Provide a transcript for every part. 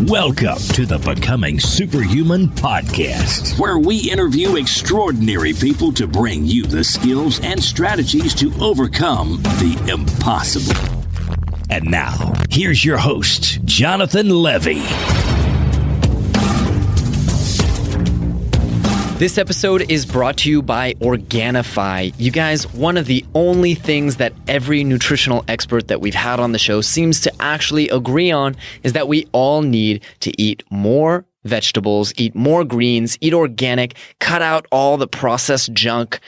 Welcome to the Becoming Superhuman podcast, where we interview extraordinary people to bring you the skills and strategies to overcome the impossible. And now, here's your host, Jonathan Levy. This episode is brought to you by Organifi. You guys, one of the only things that every nutritional expert that we've had on the show seems to actually agree on is that we all need to eat more vegetables, eat more greens, eat organic, cut out all the processed junk.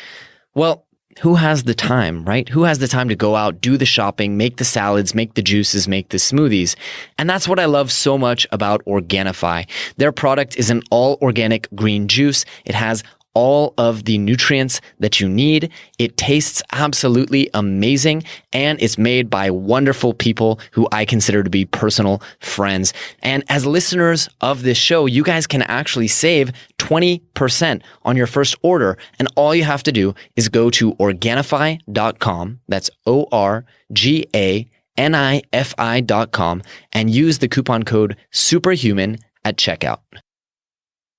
Well, who has the time, right? Who has the time to go out, do the shopping, make the salads, make the juices, make the smoothies? And that's what I love so much about Organifi. Their product is an all-organic green juice. It has all of the nutrients that you need. It tastes absolutely amazing, and it's made by wonderful people who I consider to be personal friends. And as listeners of this show, you guys can actually save 20% on your first order. And all you have to do is go to Organifi.com. That's ORGANIFI.com and use the coupon code SUPERHUMAN at checkout.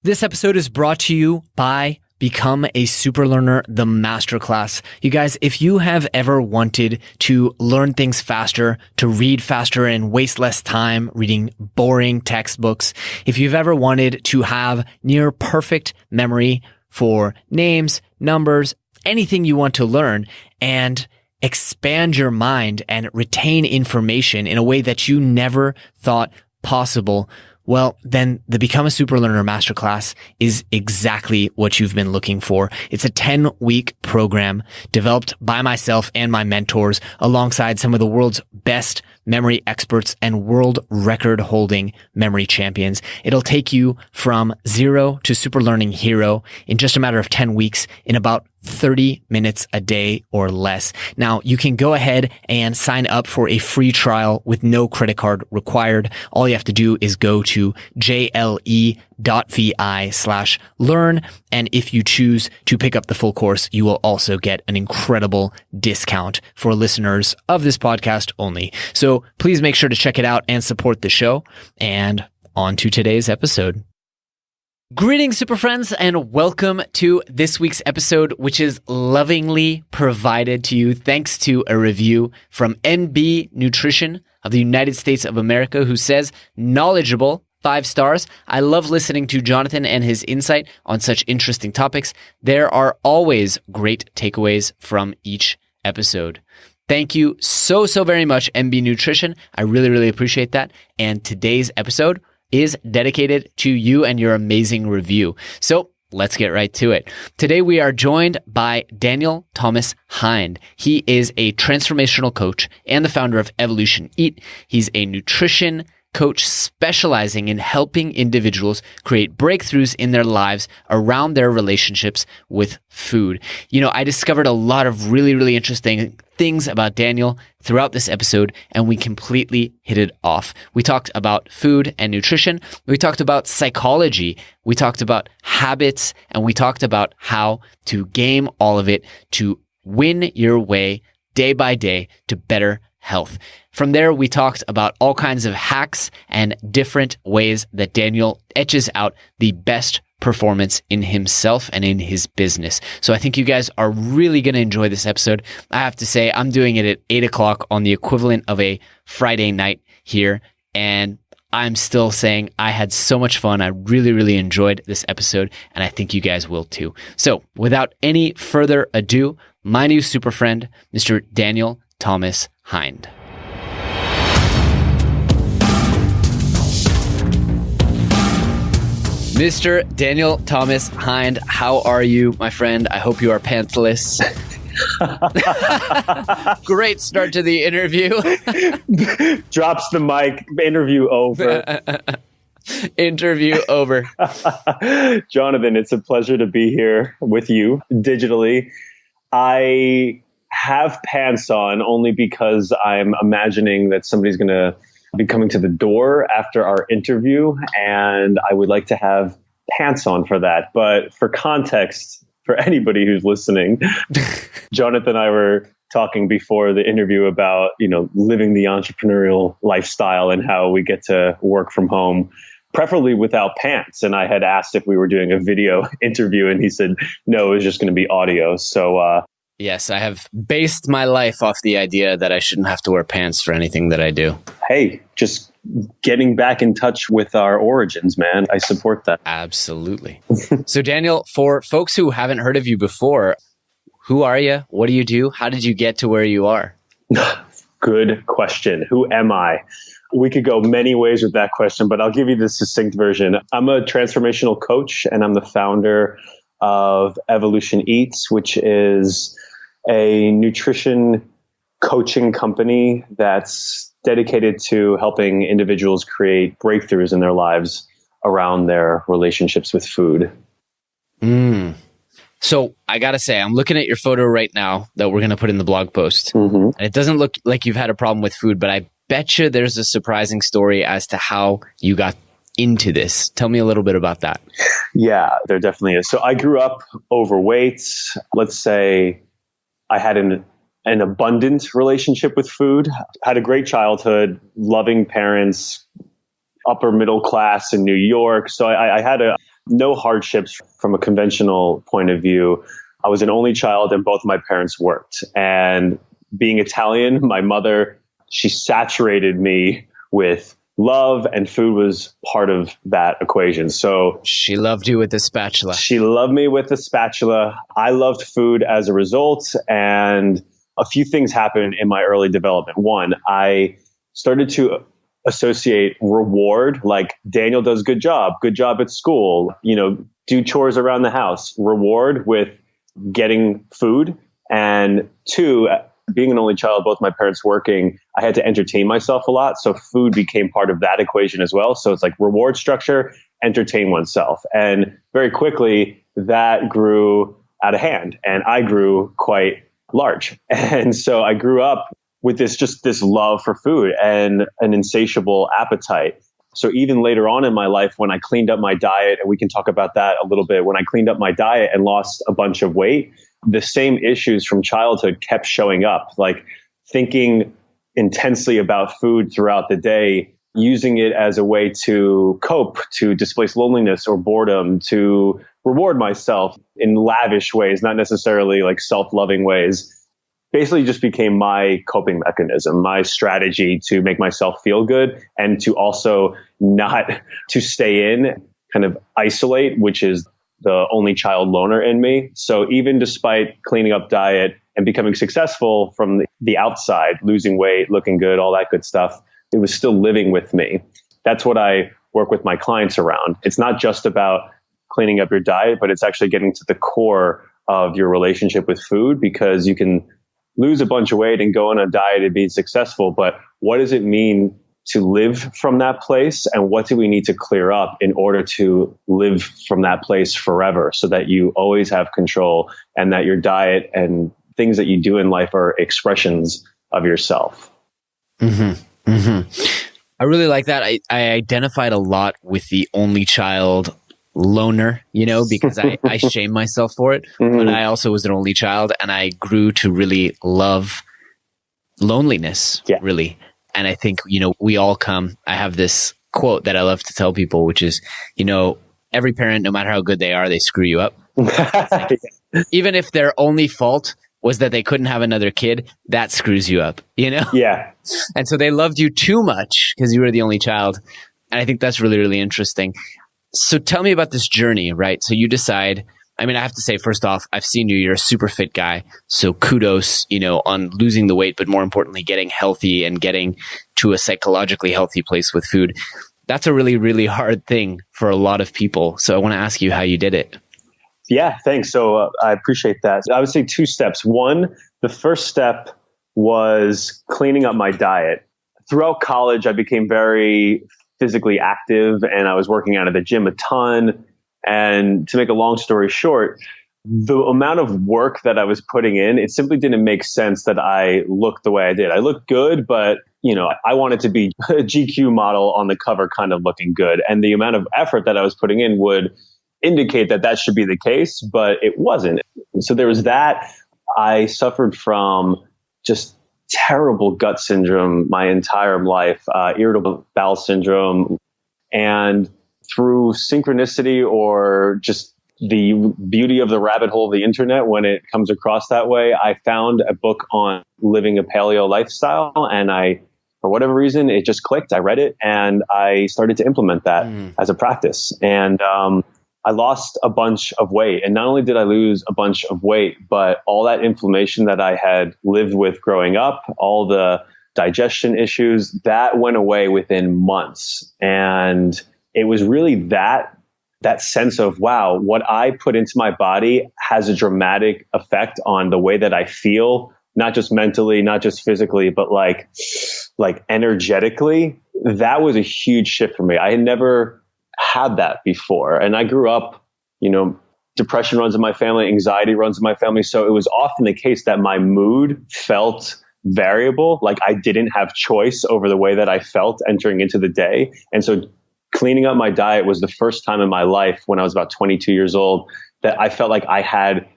This episode is brought to you by Become a Super Learner, the Masterclass. You guys, if you have ever wanted to learn things faster, to read faster and waste less time reading boring textbooks, if you've ever wanted to have near perfect memory for names, numbers, anything you want to learn, and expand your mind and retain information in a way that you never thought possible, well, then the Become a Super Learner Masterclass is exactly what you've been looking for. It's a 10-week program developed by myself and my mentors alongside some of the world's best memory experts and world record holding memory champions. It'll take you from zero to super learning hero in just a matter of 10 weeks in about 30 minutes a day or less. Now, you can go ahead and sign up for a free trial with no credit card required. All you have to do is go to jle.vi/learn. And if you choose to pick up the full course, you will also get an incredible discount for listeners of this podcast only. So please make sure to check it out and support the show. And on to today's episode. Greetings, super friends, and welcome to this week's episode, which is lovingly provided to you thanks to a review from NB Nutrition of the United States of America, who says, knowledgeable, 5 stars. I love listening to Jonathan and his insight on such interesting topics. There are always great takeaways from each episode. Thank you so very much, NB Nutrition. I really appreciate that. And today's episode is dedicated to you and your amazing review. So let's get right to it. Today we are joined by Daniel Thomas Hind. He is a transformational coach and the founder of Evolution Eat. He's a nutrition coach specializing in helping individuals create breakthroughs in their lives around their relationships with food. You know, I discovered a lot of really interesting things about Daniel throughout this episode, and we completely hit it off. We talked about food and nutrition. We talked about psychology. We talked about habits, and we talked about how to game all of it to win your way day by day to better health. From there, we talked about all kinds of hacks and different ways that Daniel etches out the best performance in himself and in his business. So I think you guys are really going to enjoy this episode. I have to say, I'm doing it at 8 o'clock on the equivalent of a Friday night here, and I'm still saying I had so much fun. I really enjoyed this episode, and I think you guys will too. So without any further ado, my new super friend, Mr. Daniel Thomas Hind. Mr. Daniel Thomas Hind, how are you, my friend? I hope you are pantsless. Great start to the interview. Drops the mic. Interview over. Interview over. Jonathan, it's a pleasure to be here with you digitally. I have pants on only because I'm imagining that somebody's going to be coming to the door after our interview, and I would like to have pants on for that. But for context, for anybody who's listening, Jonathan and I were talking before the interview about, living the entrepreneurial lifestyle and how we get to work from home, preferably without pants. And I had asked if we were doing a video interview, and he said, no, it was just going to be audio. So, yes, I have based my life off the idea that I shouldn't have to wear pants for anything that I do. Hey, just getting back in touch with our origins, man. I support that. Absolutely. So Daniel, for folks who haven't heard of you before, who are you? What do you do? How did you get to where you are? Good question. Who am I? We could go many ways with that question, but I'll give you the succinct version. I'm a transformational coach, and I'm the founder of Evolution Eats, which is a nutrition coaching company that's dedicated to helping individuals create breakthroughs in their lives around their relationships with food. So I got to say, I'm looking at your photo right now that we're going to put in the blog post. Mm-hmm. And it doesn't look like you've had a problem with food, but I bet you there's a surprising story as to how you got into this. Tell me a little bit about that. Yeah, there definitely is. So I grew up overweight. Let's say I had an abundant relationship with food, had a great childhood, loving parents, upper middle class in New York. So I had no hardships from a conventional point of view. I was an only child and both my parents worked. And being Italian, my mother, she saturated me with love, and food was part of that equation. So she loved you with the spatula. She loved me with the spatula. I loved food as a result. And a few things happened in my early development. One, I started to associate reward, like Daniel does good job at school, do chores around the house, reward with getting food. And two, being an only child, both my parents working, I had to entertain myself a lot. So food became part of that equation as well. So it's like reward structure, entertain oneself. And very quickly that grew out of hand, and I grew quite large. And so I grew up with this love for food and an insatiable appetite. So even later on in my life, when I cleaned up my diet, and we can talk about that a little bit, when I cleaned up my diet and lost a bunch of weight, the same issues from childhood kept showing up, like thinking intensely about food throughout the day, using it as a way to cope, to displace loneliness or boredom, to reward myself in lavish ways, not necessarily like self-loving ways. Basically just became my coping mechanism, my strategy to make myself feel good and to also not to stay in, kind of isolate, which is the only child loner in me. So even despite cleaning up diet and becoming successful from the outside, losing weight, looking good, all that good stuff, it was still living with me. That's what I work with my clients around. It's not just about cleaning up your diet, but it's actually getting to the core of your relationship with food, because you can lose a bunch of weight and go on a diet and be successful. But what does it mean to live from that place? And what do we need to clear up in order to live from that place forever, so that you always have control and that your diet and things that you do in life are expressions of yourself? Mm-hmm. Mm-hmm. I really like that. I identified a lot with the only child loner, because I shame myself for it. Mm-hmm. But I also was an only child, and I grew to really love loneliness, really. And I think, we all I have this quote that I love to tell people, which is, every parent, no matter how good they are, they screw you up. Like, even if their only fault was that they couldn't have another kid, that screws you up, Yeah. And so they loved you too much because you were the only child. And I think that's really, really interesting. So tell me about this journey, right? So you decide, I have to say, first off, I've seen you're a super fit guy. So kudos, on losing the weight, but more importantly, getting healthy and getting to a psychologically healthy place with food. That's a really, really hard thing for a lot of people. So I want to ask you how you did it. Yeah, thanks. So I appreciate that. I would say 2 steps. One, the first step was cleaning up my diet. Throughout college, I became very physically active, and I was working out at the gym a ton. And to make a long story short, the amount of work that I was putting in, it simply didn't make sense that I looked the way I did. I looked good, but I wanted to be a GQ model on the cover, kind of looking good. And the amount of effort that I was putting in would indicate that should be the case, but it wasn't. So there was that. I suffered from just terrible gut syndrome my entire life, irritable bowel syndrome. And through synchronicity or just the beauty of the rabbit hole of the internet, when it comes across that way, I found a book on living a paleo lifestyle. And for whatever reason, it just clicked. I read it and I started to implement that as a practice. And I lost a bunch of weight. And not only did I lose a bunch of weight, but all that inflammation that I had lived with growing up, all the digestion issues, that went away within months. And it was really that sense of, wow, what I put into my body has a dramatic effect on the way that I feel, not just mentally, not just physically, but like energetically. That was a huge shift for me. I had never had that before. And I grew up, depression runs in my family, anxiety runs in my family. So it was often the case that my mood felt variable. Like I didn't have choice over the way that I felt entering into the day. And so cleaning up my diet was the first time in my life when I was about 22 years old that I felt like I had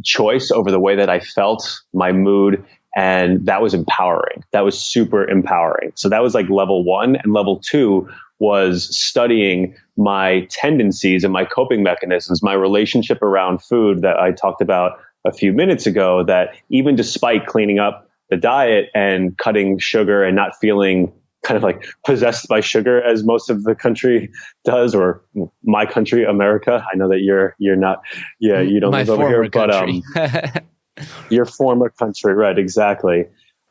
choice over the way that I felt, my mood. And that was empowering. That was super empowering. So that was like level 1. And level 2 was studying my tendencies and my coping mechanisms, my relationship around food that I talked about a few minutes ago, that even despite cleaning up the diet and cutting sugar and not feeling kind of like possessed by sugar as most of the country does, or my country, America. I know that you're not, you don't live over here, country. But your former country, right? Exactly.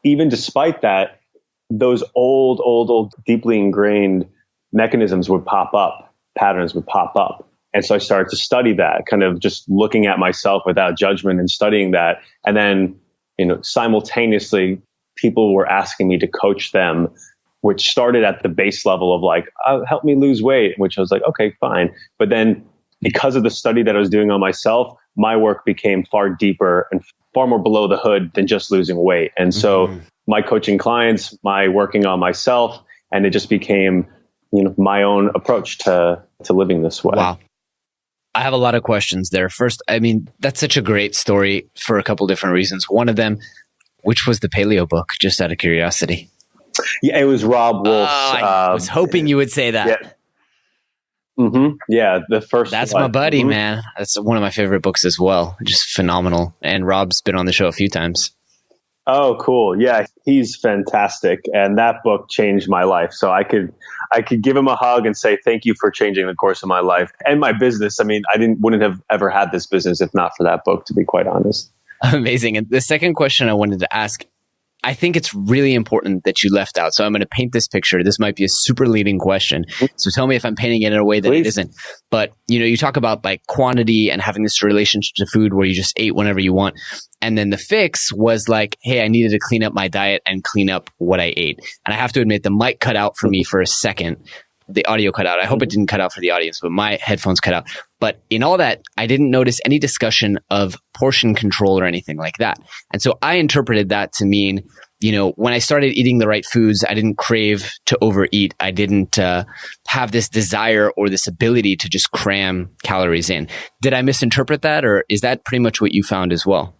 Even despite that, those old, deeply ingrained mechanisms would pop up, patterns would pop up. And so I started to study that, kind of just looking at myself without judgment and studying that. And then, simultaneously, people were asking me to coach them, which started at the base level of like, help me lose weight, which I was like, okay, fine. But then because of the study that I was doing on myself, my work became far deeper and far more below the hood than just losing weight. And so my coaching clients, my working on myself, and it just became, my own approach to living this way. Wow. I have a lot of questions there. First, that's such a great story for a couple different reasons. One of them, which was the paleo book, just out of curiosity? Yeah, it was Rob Wolf's. I was hoping you would say that. Yeah. Yeah, the first. That's my buddy, man. That's one of my favorite books as well. Just phenomenal. And Rob's been on the show a few times. Oh, cool. Yeah, he's fantastic. And that book changed my life. So I could give him a hug and say, thank you for changing the course of my life and my business. I wouldn't have ever had this business if not for that book, to be quite honest. Amazing. And the second question I wanted to ask, I think it's really important that you left out. So I'm going to paint this picture. This might be a super leading question. So tell me if I'm painting it in a way that it isn't. But, you talk about like quantity and having this relationship to food where you just ate whenever you want. And then the fix was like, hey, I needed to clean up my diet and clean up what I ate. And I have to admit, the mic cut out for me for a second. The audio cut out. I hope it didn't cut out for the audience, but my headphones cut out. But in all that, I didn't notice any discussion of portion control or anything like that. And so I interpreted that to mean, when I started eating the right foods, I didn't crave to overeat. I didn't have this desire or this ability to just cram calories in. Did I misinterpret that, or is that pretty much what you found as well?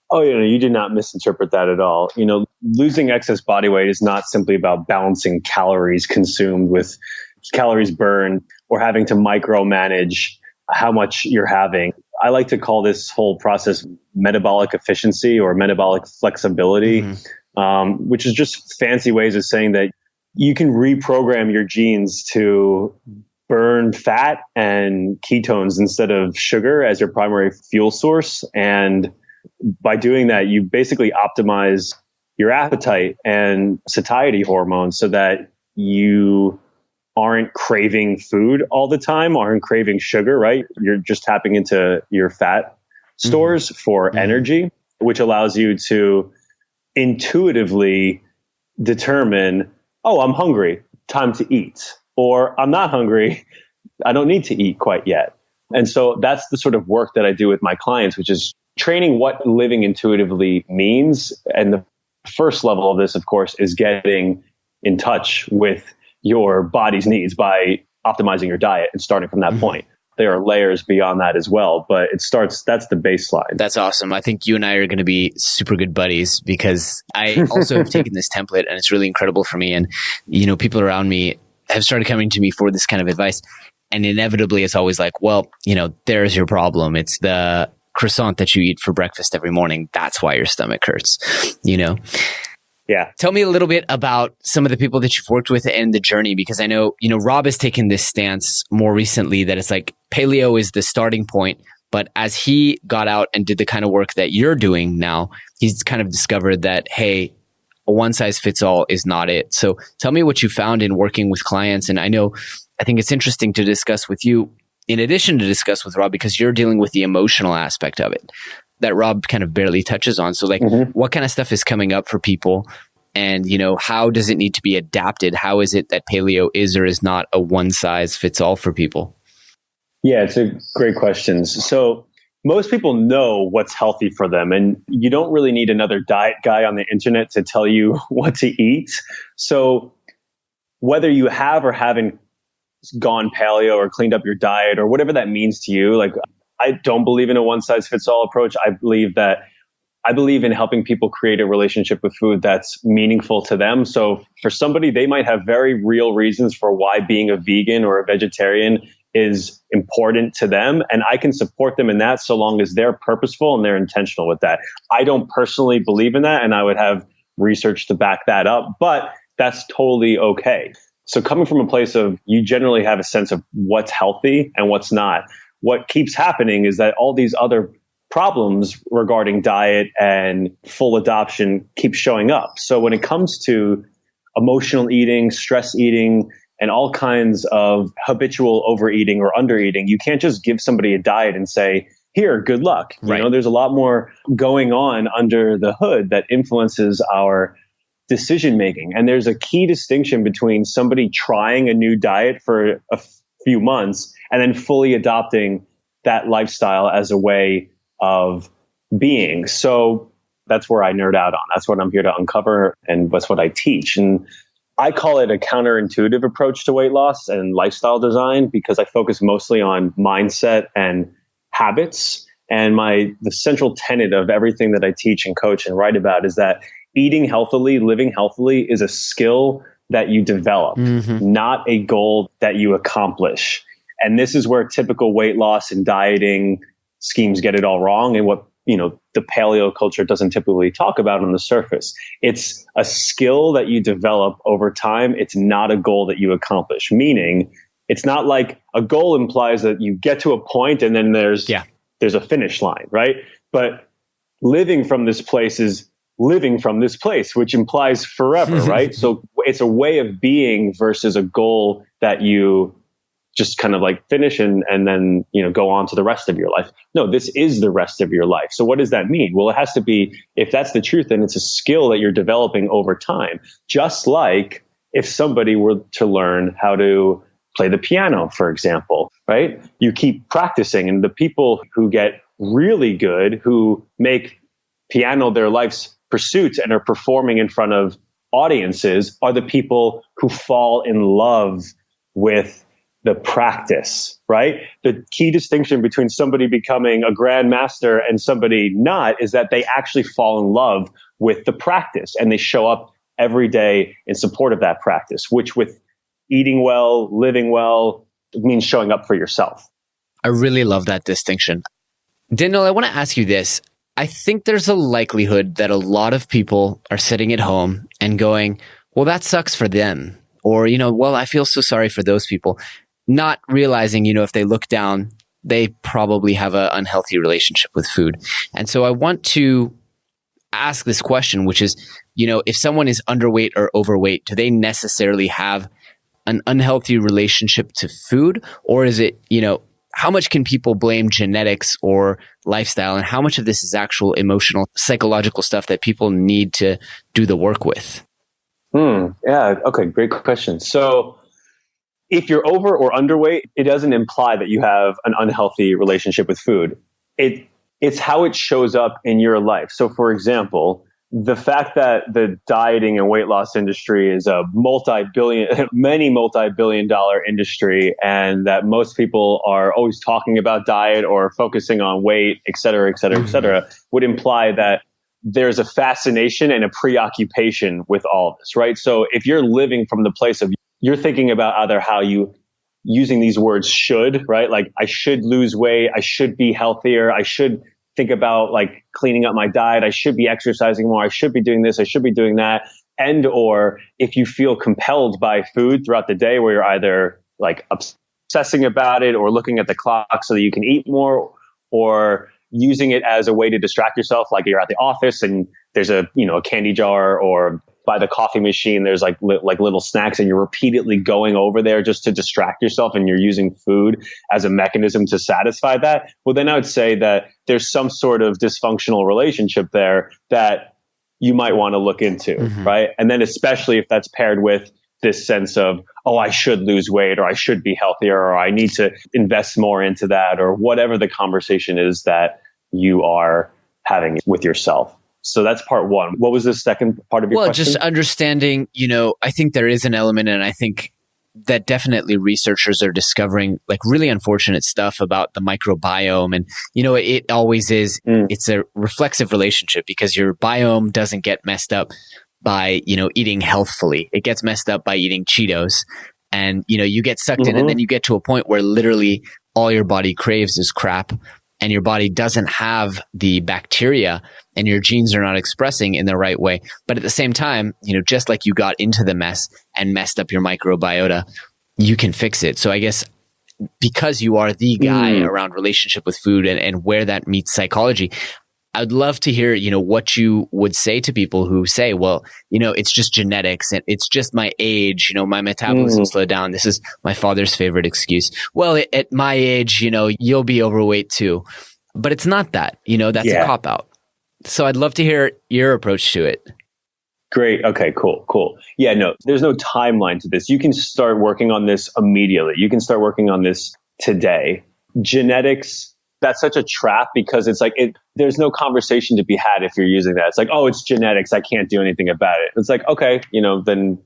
Oh, you did not misinterpret that at all. Losing excess body weight is not simply about balancing calories consumed with calories burned or having to micromanage how much you're having. I like to call this whole process metabolic efficiency or metabolic flexibility, which is just fancy ways of saying that you can reprogram your genes to burn fat and ketones instead of sugar as your primary fuel source. And by doing that, you basically optimize your appetite and satiety hormones so that you aren't craving food all the time, aren't craving sugar, right? You're just tapping into your fat stores for energy, which allows you to intuitively determine, oh, I'm hungry, time to eat. Or I'm not hungry, I don't need to eat quite yet. And so that's the sort of work that I do with my clients, which is training what living intuitively means. And the first level of this, of course, is getting in touch with your body's needs by optimizing your diet and starting from that point. there are layers beyond that as well. But that's the baseline. That's awesome. I think you and I are going to be super good buddies because I also have taken this template and it's really incredible for me. And, people around me have started coming to me for this kind of advice. And inevitably, it's always like, well, there's your problem. It's the croissant that you eat for breakfast every morning. That's why your stomach hurts, Yeah. Tell me a little bit about some of the people that you've worked with and the journey, because I know, Rob has taken this stance more recently that it's like paleo is the starting point. But as he got out and did the kind of work that you're doing now, he's kind of discovered that, hey, a one size fits all is not it. So tell me what you found in working with clients. And I think it's interesting to discuss with you, in addition to discuss with Rob, because you're dealing with the emotional aspect of it that Rob kind of barely touches on. So what kind of stuff is coming up for people? And, how does it need to be adapted? How is it that paleo is or is not a one size fits all for people? Yeah, it's a great question. So most people know what's healthy for them, and you don't really need another diet guy on the internet to tell you what to eat. So whether you have or haven't gone paleo or cleaned up your diet or whatever that means to you, I don't believe in a one size fits all approach. I believe in helping people create a relationship with food that's meaningful to them. So for somebody, they might have very real reasons for why being a vegan or a vegetarian is important to them. And I can support them in that so long as they're purposeful and they're intentional with that. I don't personally believe in that, and I would have research to back that up, but that's totally okay. So coming from a place of you generally have a sense of what's healthy and what's not. What keeps happening is that all these other problems regarding diet and full adoption keep showing up. So when it comes to emotional eating, stress eating, and all kinds of habitual overeating or undereating, you can't just give somebody a diet and say, here, good luck. Right. There's a lot more going on under the hood that influences our decision making. And there's a key distinction between somebody trying a new diet for a few months and then fully adopting that lifestyle as a way of being. So that's where I nerd out on. That's what I'm here to uncover, and that's what I teach. And I call it a counterintuitive approach to weight loss and lifestyle design because I focus mostly on mindset and habits. And the central tenet of everything that I teach and coach and write about is that eating healthily, living healthily is a skill that you develop, not a goal that you accomplish. And this is where typical weight loss and dieting schemes get it all wrong, and what the paleo culture doesn't typically talk about on the surface. It's a skill that you develop over time. It's not a goal that you accomplish, meaning it's not like a goal implies that you get to a point and then there's a finish line, right? But living from this place is living from this place, which implies forever, right? So it's a way of being versus a goal that you just kind of finish and then, go on to the rest of your life. No, this is the rest of your life. So what does that mean? Well, it has to be, if that's the truth, then it's a skill that you're developing over time. Just like if somebody were to learn how to play the piano, for example, right? You keep practicing, and the people who get really good, who make piano their life's pursuit and are performing in front of audiences, are the people who fall in love with the practice, right? The key distinction between somebody becoming a grandmaster and somebody not is that they actually fall in love with the practice and they show up every day in support of that practice, which with eating well, living well, means showing up for yourself. I really love that distinction. Daniel, I want to ask you this. I think there's a likelihood that a lot of people are sitting at home and going, well, that sucks for them. Or, well, I feel so sorry for those people. Not realizing, if they look down, they probably have an unhealthy relationship with food. And so I want to ask this question, which is, if someone is underweight or overweight, do they necessarily have an unhealthy relationship to food? Or is it, how much can people blame genetics or lifestyle? And how much of this is actual emotional, psychological stuff that people need to do the work with? Yeah. Okay. Great question. So if you're over or underweight, it doesn't imply that you have an unhealthy relationship with food. It's how it shows up in your life. So for example, the fact that the dieting and weight loss industry is a many multi-billion dollar industry, and that most people are always talking about diet or focusing on weight, et cetera, et cetera, et cetera, would imply that there's a fascination and a preoccupation with all of this, right? So if you're living from the place of, you're thinking about either how you using these words should, right? Like I should lose weight, I should be healthier, I should think about like cleaning up my diet, I should be exercising more, I should be doing this, I should be doing that. And or if you feel compelled by food throughout the day where you're either like obsessing about it or looking at the clock so that you can eat more, or using it as a way to distract yourself, like you're at the office and there's a candy jar, or by the coffee machine there's like little snacks, and you're repeatedly going over there just to distract yourself, and you're using food as a mechanism to satisfy that. Well, then I would say that there's some sort of dysfunctional relationship there that you might want to look into, right? And then especially if that's paired with this sense of, oh, I should lose weight, or I should be healthier, or I need to invest more into that, or whatever the conversation is that you are having with yourself. So that's part one. What was the second part of your question? Well, just understanding, I think there is an element, and I think that definitely researchers are discovering like really unfortunate stuff about the microbiome. And, it always is, it's a reflexive relationship, because your biome doesn't get messed up by, eating healthfully. It gets messed up by eating Cheetos, and, you get sucked in, and then you get to a point where literally all your body craves is crap, and your body doesn't have the bacteria, and your genes are not expressing in the right way. But at the same time, just like you got into the mess and messed up your microbiota, you can fix it. So I guess because you are the guy around relationship with food and where that meets psychology, I'd love to hear, what you would say to people who say, well, it's just genetics and it's just my age, my metabolism slowed down. This is my father's favorite excuse. Well, at my age, you'll be overweight too. But it's not that, that's a cop out. So I'd love to hear your approach to it. Great. Okay, cool. Yeah, no, there's no timeline to this. You can start working on this immediately. You can start working on this today. Genetics, that's such a trap, because it's like, there's no conversation to be had if you're using that. It's like, oh, it's genetics, I can't do anything about it. It's like, okay, then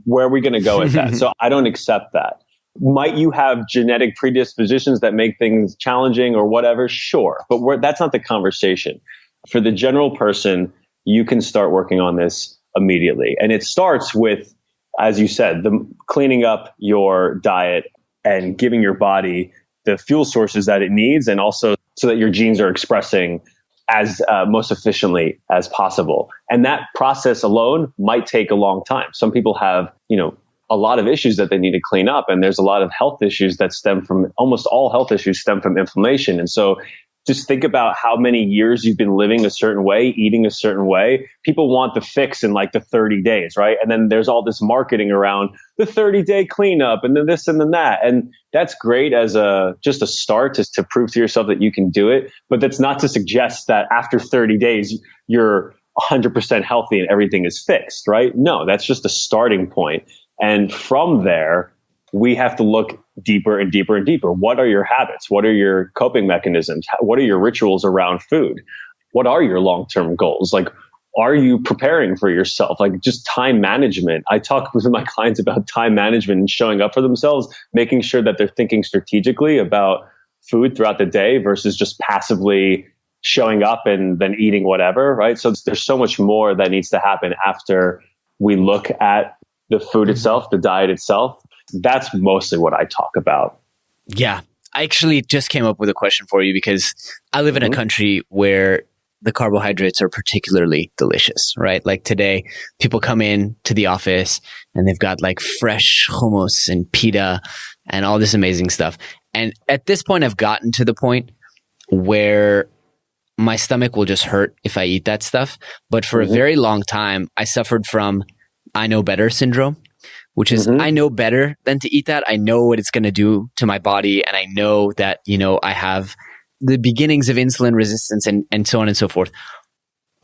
where are we going to go with that? So I don't accept that. Might you have genetic predispositions that make things challenging or whatever? Sure. But that's not the conversation. For the general person, you can start working on this immediately. And it starts with, as you said, the cleaning up your diet and giving your body the fuel sources that it needs, and also so that your genes are expressing as most efficiently as possible. And that process alone might take a long time. Some people have, a lot of issues that they need to clean up, and there's a lot of health issues that almost all health issues stem from inflammation. And so just think about how many years you've been living a certain way, eating a certain way. People want the fix in like the 30 days, right? And then there's all this marketing around the 30-day cleanup and then this and then that. And that's great as just a start to prove to yourself that you can do it. But that's not to suggest that after 30 days, you're 100% healthy and everything is fixed, right? No, that's just a starting point. And from there, we have to look deeper and deeper and deeper. What are your habits? What are your coping mechanisms? What are your rituals around food? What are your long-term goals? Like, are you preparing for yourself? Like, just time management. I talk with my clients about time management and showing up for themselves, making sure that they're thinking strategically about food throughout the day versus just passively showing up and then eating whatever, right? So there's so much more that needs to happen after we look at the food itself, the diet itself. That's mostly what I talk about. Yeah. I actually just came up with a question for you, because I live in a country where the carbohydrates are particularly delicious, right? Like today, people come in to the office and they've got like fresh hummus and pita and all this amazing stuff. And at this point, I've gotten to the point where my stomach will just hurt if I eat that stuff. But for a very long time, I suffered from I know better syndrome, which is I know better than to eat that. I know what it's going to do to my body. And I know that, I have the beginnings of insulin resistance and so on and so forth.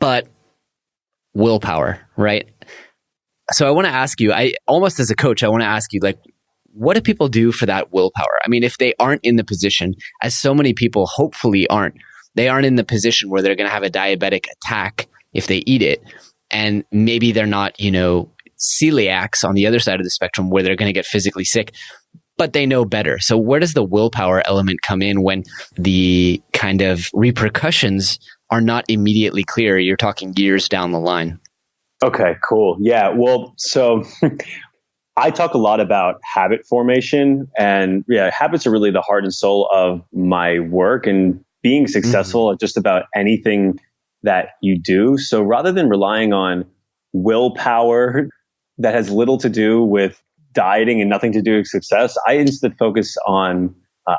But willpower, right? So I want to ask you, almost as a coach, I want to ask you, like, what do people do for that willpower? I mean, if they aren't in the position, as so many people hopefully aren't, they aren't in the position where they're going to have a diabetic attack if they eat it. And maybe they're not, celiacs on the other side of the spectrum where they're going to get physically sick, but they know better. So where does the willpower element come in when the kind of repercussions are not immediately clear? You're talking years down the line. Okay, cool. Yeah. Well, so I talk a lot about habit formation, and habits are really the heart and soul of my work and being successful at just about anything that you do. So rather than relying on willpower that has little to do with dieting and nothing to do with success, I instead focus on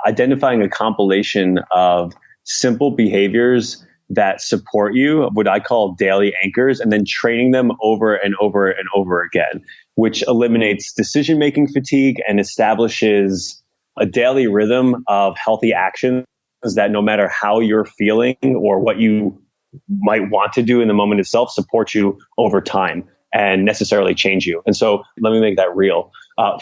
identifying a compilation of simple behaviors that support you, what I call daily anchors, and then training them over and over and over again, which eliminates decision-making fatigue and establishes a daily rhythm of healthy actions that no matter how you're feeling or what you might want to do in the moment itself, support you over time and necessarily change you. And so let me make that real.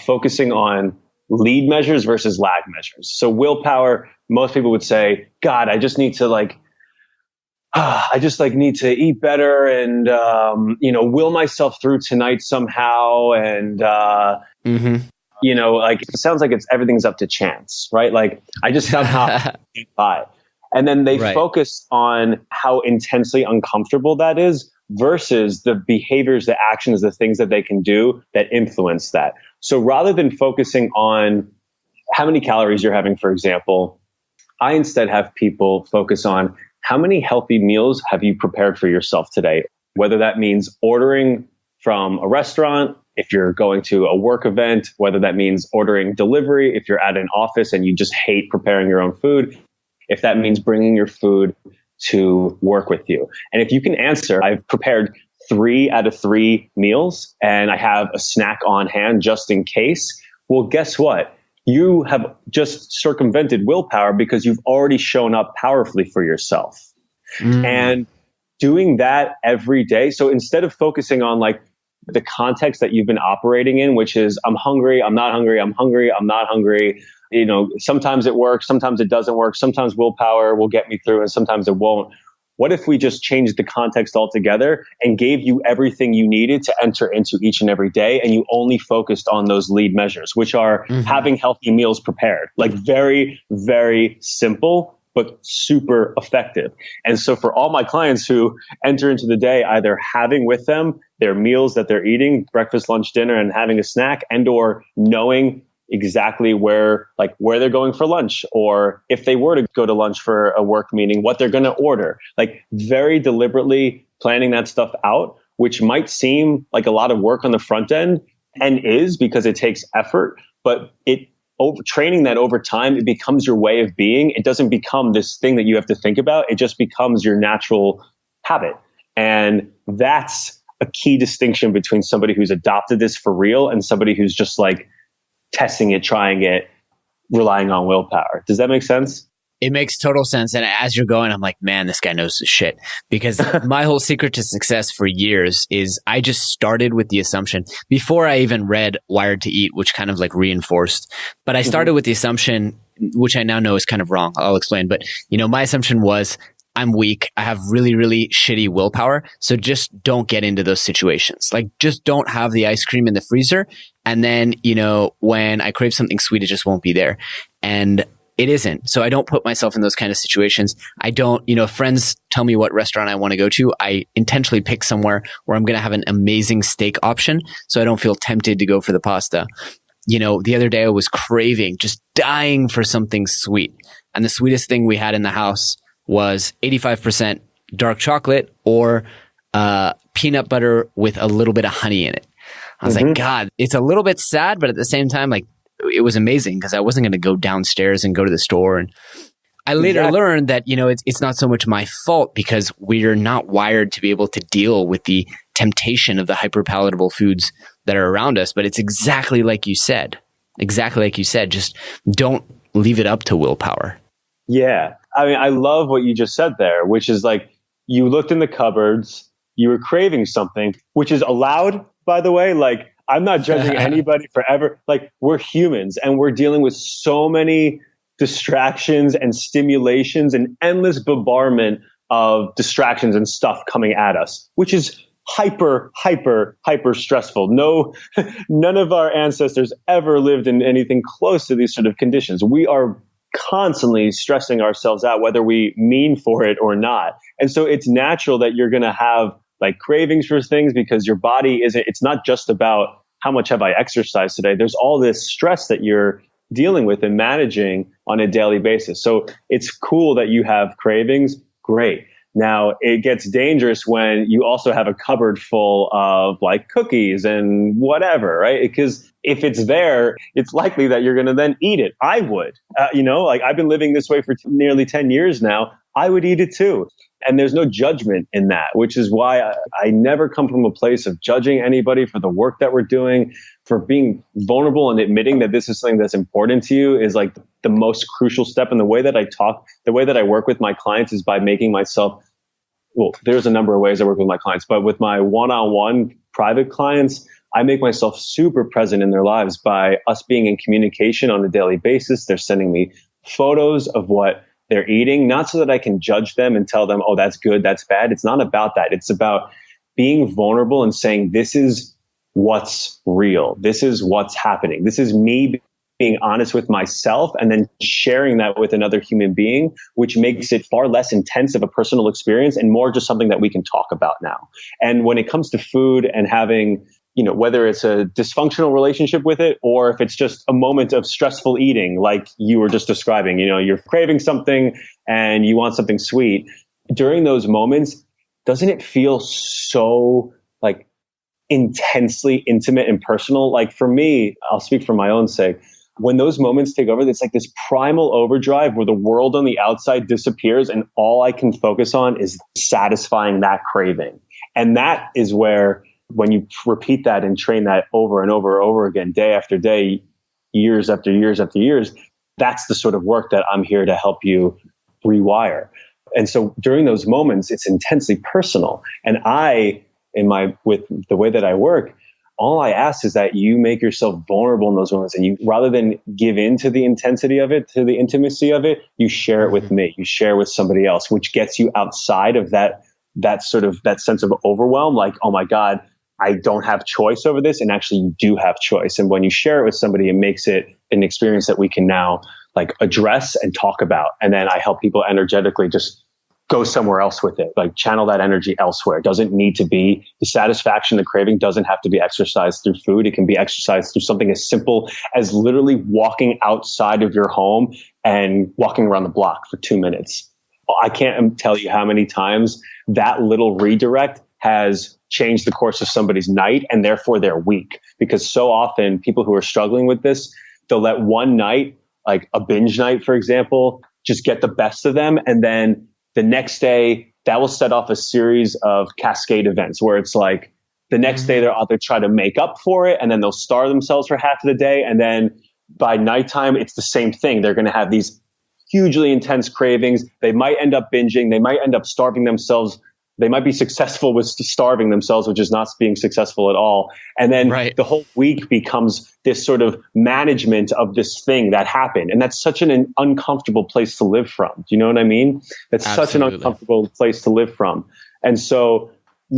Focusing on lead measures versus lag measures. So willpower, most people would say, God, I just need to need to eat better and, will myself through tonight somehow. And, it sounds like everything's up to chance, right? Like I just somehow get by. And then they focus on how intensely uncomfortable that is versus the behaviors, the actions, the things that they can do that influence that. So rather than focusing on how many calories you're having, for example, I instead have people focus on how many healthy meals have you prepared for yourself today, whether that means ordering from a restaurant, if you're going to a work event, whether that means ordering delivery, if you're at an office and you just hate preparing your own food, if that means bringing your food to work with you. And if you can answer, I've prepared 3 out of 3 meals and I have a snack on hand just in case. Well, guess what? You have just circumvented willpower because you've already shown up powerfully for yourself. And doing that every day. So instead of focusing on the context that you've been operating in, which is I'm hungry, I'm not hungry, I'm hungry, I'm not hungry. Sometimes it works, sometimes it doesn't work. Sometimes willpower will get me through and sometimes it won't. What if we just changed the context altogether and gave you everything you needed to enter into each and every day, and you only focused on those lead measures, which are having healthy meals prepared, very, very simple, but super effective. And so for all my clients who enter into the day, either having with them their meals that they're eating, breakfast, lunch, dinner, and having a snack, and or knowing exactly where they're going for lunch, or if they were to go to lunch for a work meeting, what they're going to order, very deliberately planning that stuff out, which might seem like a lot of work on the front end and is because it takes effort, but training that over time, it becomes your way of being. It doesn't become this thing that you have to think about. It just becomes your natural habit. And that's a key distinction between somebody who's adopted this for real and somebody who's just testing it, trying it, relying on willpower. Does that make sense? It makes total sense. And as you're going, I'm like, man, this guy knows his shit. Because my whole secret to success for years is I just started with the assumption before I even read Wired to Eat, which kind of reinforced. But I started with the assumption, which I now know is kind of wrong. I'll explain. But, my assumption was I'm weak. I have really, really shitty willpower. So just don't get into those situations. Just don't have the ice cream in the freezer. And then, when I crave something sweet, it just won't be there. And it isn't. So I don't put myself in those kind of situations. I don't, if friends tell me what restaurant I want to go to, I intentionally pick somewhere where I'm going to have an amazing steak option. So I don't feel tempted to go for the pasta. The other day I was craving, just dying for something sweet. And the sweetest thing we had in the house was 85% dark chocolate or peanut butter with a little bit of honey in it. I was like, God, it's a little bit sad, but at the same time, it was amazing because I wasn't going to go downstairs and go to the store. And I later learned that, it's not so much my fault because we're not wired to be able to deal with the temptation of the hyperpalatable foods that are around us. But it's exactly like you said. Just don't leave it up to willpower. Yeah. I mean, I love what you just said there, which is you looked in the cupboards, you were craving something, which is allowed, by the way. I'm not judging anybody forever. We're humans and we're dealing with so many distractions and stimulations and endless bombardment of distractions and stuff coming at us, which is hyper stressful. None of our ancestors ever lived in anything close to these sort of conditions. We are constantly stressing ourselves out, whether we mean for it or not. And so it's natural that you're going to have like cravings for things, because your body it's not just about how much have I exercised today. There's all this stress that you're dealing with and managing on a daily basis. So it's cool that you have cravings. Great. Now it gets dangerous when you also have a cupboard full of like cookies and whatever, right? Because if it's there, it's likely that you're going to then eat it. I would, like I've been living this way for nearly 10 years now. I would eat it too. And there's no judgment in that, which is why I never come from a place of judging anybody for the work that we're doing. For being vulnerable and admitting that this is something that's important to you is like the most crucial step. And the way that I work with my clients is by making myself, well, there's a number of ways I work with my clients, but with my one-on-one private clients, I make myself super present in their lives by us being in communication on a daily basis. They're sending me photos of what they're eating, not so that I can judge them and tell them, oh, that's good, that's bad. It's not about that. It's about being vulnerable and saying, this is what's real. This is what's happening. This is me being honest with myself and then sharing that with another human being, which makes it far less intense of a personal experience and more just something that we can talk about now. And when it comes to food and having, whether it's a dysfunctional relationship with it or if it's just a moment of stressful eating, like you were just describing, you're craving something and you want something sweet. During those moments, doesn't it feel so like intensely intimate and personal? Like for me, I'll speak for my own sake. When those moments take over, it's like this primal overdrive where the world on the outside disappears and all I can focus on is satisfying that craving. And that is where, when you repeat that and train that over and over and over again, day after day, years after years after years, that's the sort of work that I'm here to help you rewire. And so during those moments, it's intensely personal. And with the way that I work, all I ask is that you make yourself vulnerable in those moments, and you, rather than give in to the intensity of it, to the intimacy of it, you share it with me, you share with somebody else, which gets you outside of that sense of overwhelm. Like, oh my God, I don't have choice over this. And actually you do have choice. And when you share it with somebody, it makes it an experience that we can now like address and talk about. And then I help people energetically just go somewhere else with it, like channel that energy elsewhere. It doesn't need to be the satisfaction, the craving doesn't have to be exercised through food. It can be exercised through something as simple as literally walking outside of your home and walking around the block for 2 minutes. I can't tell you how many times that little redirect has changed the course of somebody's night and therefore their week. Because so often people who are struggling with this, they'll let one night, like a binge night, for example, just get the best of them. And then the next day, that will set off a series of cascade events where it's like the next day they'll either try to make up for it and then they'll starve themselves for half of the day. And then by nighttime, it's the same thing. They're going to have these hugely intense cravings. They might end up binging. They might end up starving themselves. They might be successful with starving themselves, which is not being successful at all. And then the whole week becomes this sort of management of this thing that happened. And that's such an uncomfortable place to live from. Do you know what I mean? That's such an uncomfortable place to live from. And so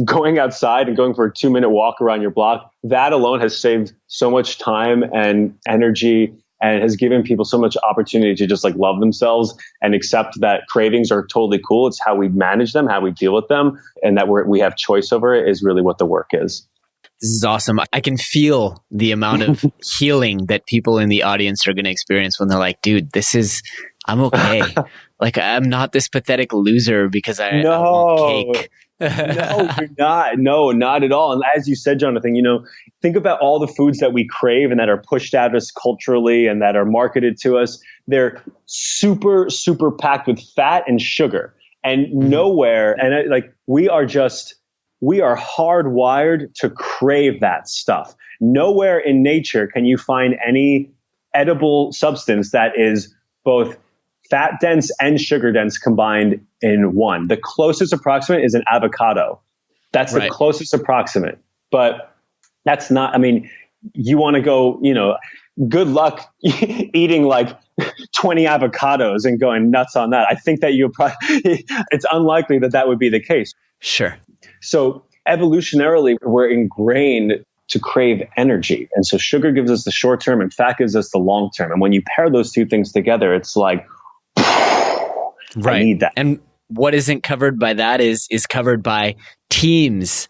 going outside and going for a 2-minute walk around your block, that alone has saved so much time and energy and has given people so much opportunity to just like love themselves and accept that cravings are totally cool. It's how we manage them, how we deal with them, and that we have choice over it is really what the work is. This is awesome. I can feel the amount of healing that people in the audience are going to experience when they're like, dude, I'm okay. Like, I'm not this pathetic loser because I want cake. No, you're not. No, not at all. And as you said, Jonathan, think about all the foods that we crave and that are pushed at us culturally and that are marketed to us. They're super, super packed with fat and sugar, and nowhere. And we are hardwired to crave that stuff. Nowhere in nature can you find any edible substance that is both fat dense and sugar dense combined in one. The closest approximate is an avocado. That's the closest approximate. But that's not, you want to go, good luck eating like 20 avocados and going nuts on that. I think that it's unlikely that that would be the case. Sure. So evolutionarily, we're ingrained to crave energy. And so sugar gives us the short term and fat gives us the long term. And when you pair those two things together, it's like, I need that. And what isn't covered by that is covered by teams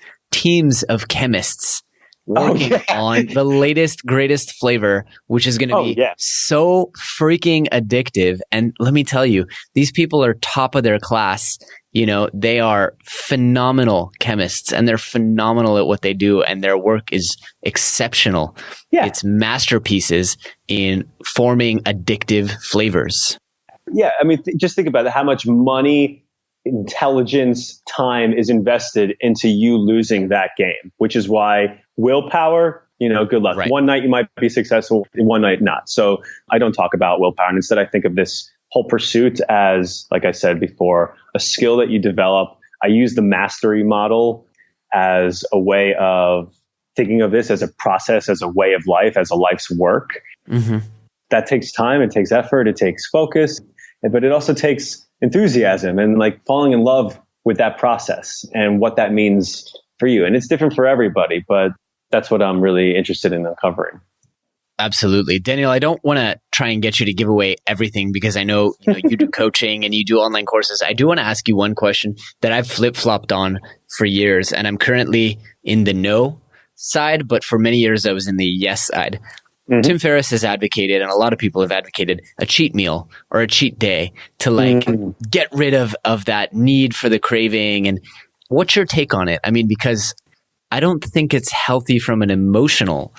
of chemists working on the latest, greatest flavor, which is going to be so freaking addictive. And let me tell you, these people are top of their class. You know, they are phenomenal chemists and they're phenomenal at what they do. And their work is exceptional. Yeah. It's masterpieces in forming addictive flavors. Yeah. I mean, just think about it, how much money, intelligence, time is invested into you losing that game, which is why willpower, good luck. Right. One night you might be successful, one night not. So I don't talk about willpower. And instead, I think of this whole pursuit as, like I said before, a skill that you develop. I use the mastery model as a way of thinking of this as a process, as a way of life, as a life's work. Mm-hmm. That takes time, it takes effort, it takes focus, but it also takes enthusiasm and like falling in love with that process and what that means for you. And it's different for everybody, but that's what I'm really interested in uncovering. Absolutely. Daniel, I don't want to try and get you to give away everything because I know, you do coaching and you do online courses. I do want to ask you one question that I've flip-flopped on for years, and I'm currently in the no side, but for many years I was in the yes side. Mm-hmm. Tim Ferriss has advocated, and a lot of people have advocated, a cheat meal or a cheat day to get rid of that need for the craving. And what's your take on it? I mean, because I don't think it's healthy from an emotional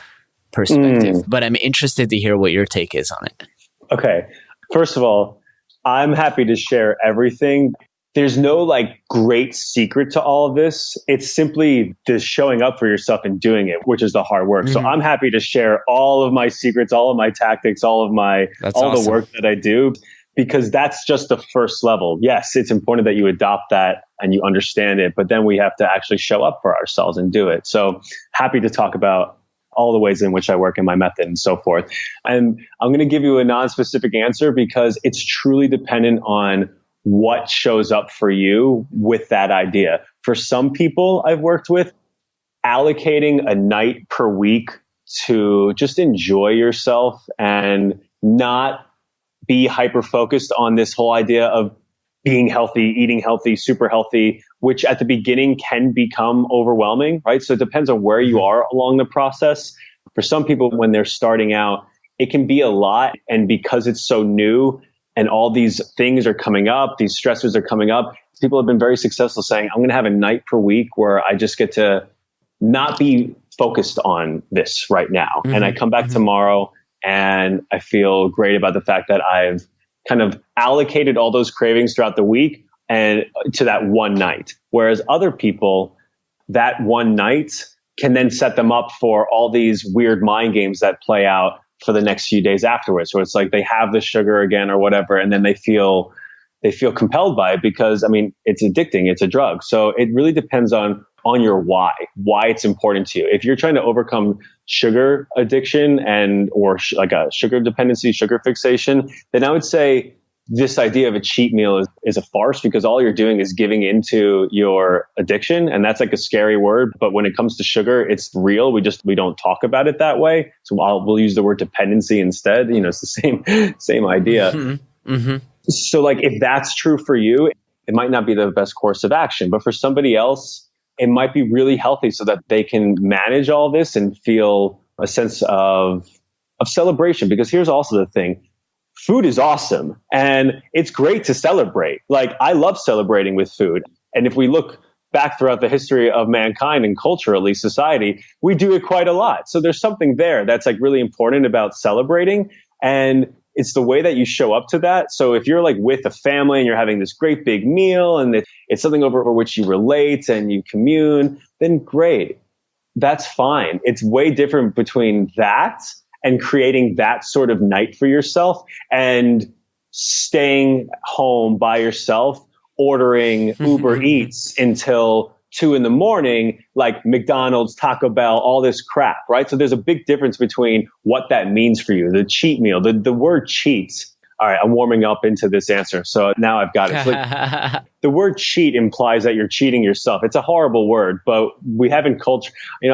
perspective, but I'm interested to hear what your take is on it. Okay. First of all, I'm happy to share everything. There's no great secret to all of this. It's simply just showing up for yourself and doing it, which is the hard work. Mm-hmm. So I'm happy to share all of my secrets, all of my tactics, all of the work that I do, because that's just the first level. Yes, it's important that you adopt that and you understand it, but then we have to actually show up for ourselves and do it. So happy to talk about all the ways in which I work in my method and so forth. And I'm going to give you a non-specific answer because it's truly dependent on what shows up for you with that idea. For some people I've worked with, allocating a night per week to just enjoy yourself and not be hyper-focused on this whole idea of being healthy, eating healthy, super healthy, which at the beginning can become overwhelming, right? So it depends on where you are along the process. For some people, when they're starting out, it can be a lot. And because it's so new and all these things are coming up, these stressors are coming up, people have been very successful saying, I'm going to have a night per week where I just get to not be focused on this right now. Mm-hmm. And I come back tomorrow and I feel great about the fact that I've kind of allocated all those cravings throughout the week and to that one night. Whereas other people, that one night can then set them up for all these weird mind games that play out for the next few days afterwards. So it's like they have the sugar again or whatever, and then they feel compelled by it because, I mean, it's addicting, it's a drug. So it really depends on your why it's important to you. If you're trying to overcome sugar addiction or like a sugar dependency, sugar fixation, then I would say this idea of a cheat meal is a farce because all you're doing is giving into your addiction. And that's like a scary word. But when it comes to sugar, it's real. We don't talk about it that way. So we'll use the word dependency instead. It's the same idea. Mm-hmm. Mm-hmm. So if that's true for you, it might not be the best course of action, but for somebody else, it might be really healthy so that they can manage all this and feel a sense of celebration. Because here's also the thing. Food is awesome and it's great to celebrate. I love celebrating with food. And if we look back throughout the history of mankind and culturally society, we do it quite a lot. So there's something there that's really important about celebrating. And it's the way that you show up to that. So if you're with a family and you're having this great big meal and it's something over which you relate and you commune, then great. That's fine. It's way different between that and creating that sort of night for yourself and staying home by yourself, ordering Uber Eats until 2 a.m, like McDonald's, Taco Bell, all this crap, right? So there's a big difference between what that means for you. The cheat meal, the word cheat, all right, I'm warming up into this answer. So now I've got it. It's like, the word cheat implies that you're cheating yourself. It's a horrible word, but we haven't